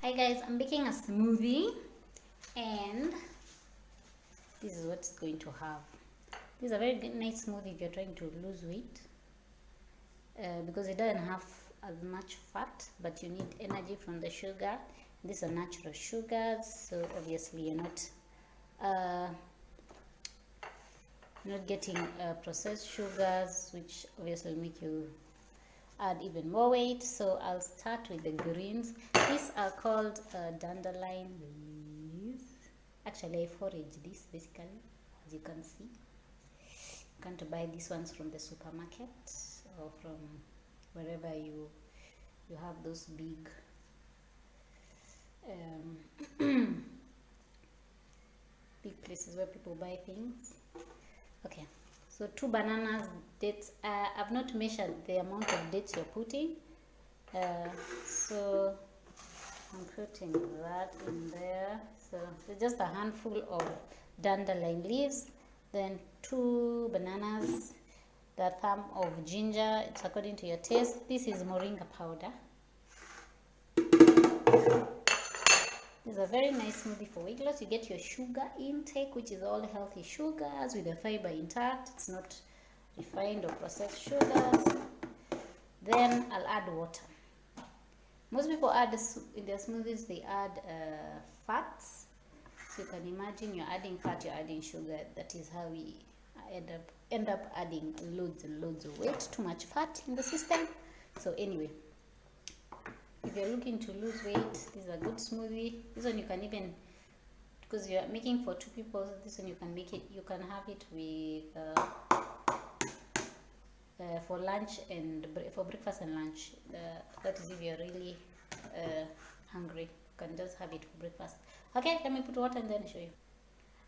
Hi guys, I'm making a smoothie and this is what it's going to have. This is a very nice smoothie if you're trying to lose weight because it doesn't have as much fat, but you need energy from the sugar. These are natural sugars, so obviously you're not getting processed sugars, which obviously make you add even more weight. So I'll start with the greens. These are called dandelion leaves. Actually I forage this basically, as you can see. You can't buy these ones from the supermarket or from wherever you have those big big places where people buy things. Okay, so 2 bananas, dates. I've not measured the amount of dates you're putting, so I'm putting that in there. So just a handful of dandelion leaves, then 2 bananas, the thumb of ginger. It's according to your taste. This is moringa powder. This is a very nice smoothie for weight loss. You get your sugar intake, which is all healthy sugars with the fiber intact. It's not refined or processed sugars. Then I'll add water. Most people add in their smoothies, they add fats. So you can imagine you're adding fat, you're adding sugar. That is how we end up adding loads and loads of weight. Too much fat in the system. So anyway, if you're looking to lose weight, this is a good smoothie. This one you can even, because you're making for 2 people, this one you can make it, you can have it with for lunch and for breakfast and lunch. That is if you're really hungry, you can just have it for breakfast. Okay, let me put water and then show you.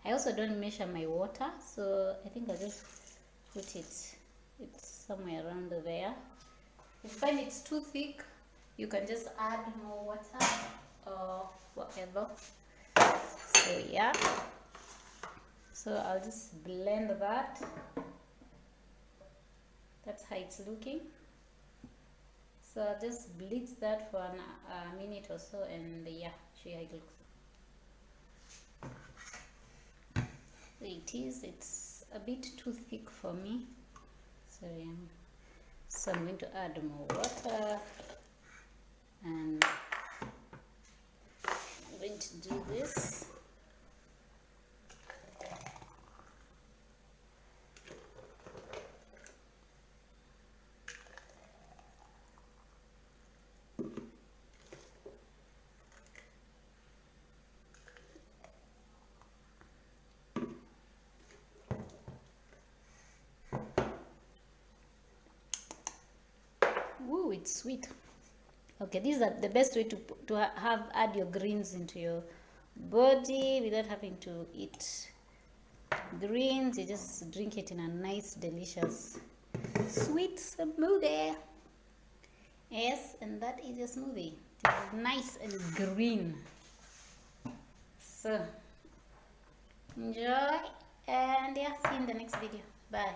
I also don't measure my water, so I think I just put it's somewhere around there. If you find it's too thick, you can just add more water or whatever. So yeah, so I'll just blend that. That's how it's looking. So I'll just blitz that for a minute or so, and yeah, show you how it looks. So it is, it's a bit too thick for me, so yeah. So I'm going to add more water, and I'm going to do this. Ooh, it's sweet. Okay, these are the best way to add your greens into your body without having to eat greens. You just drink it in a nice, delicious, sweet smoothie. Yes, and that is a smoothie. It's nice and green. So enjoy, and yeah, see you in the next video. Bye.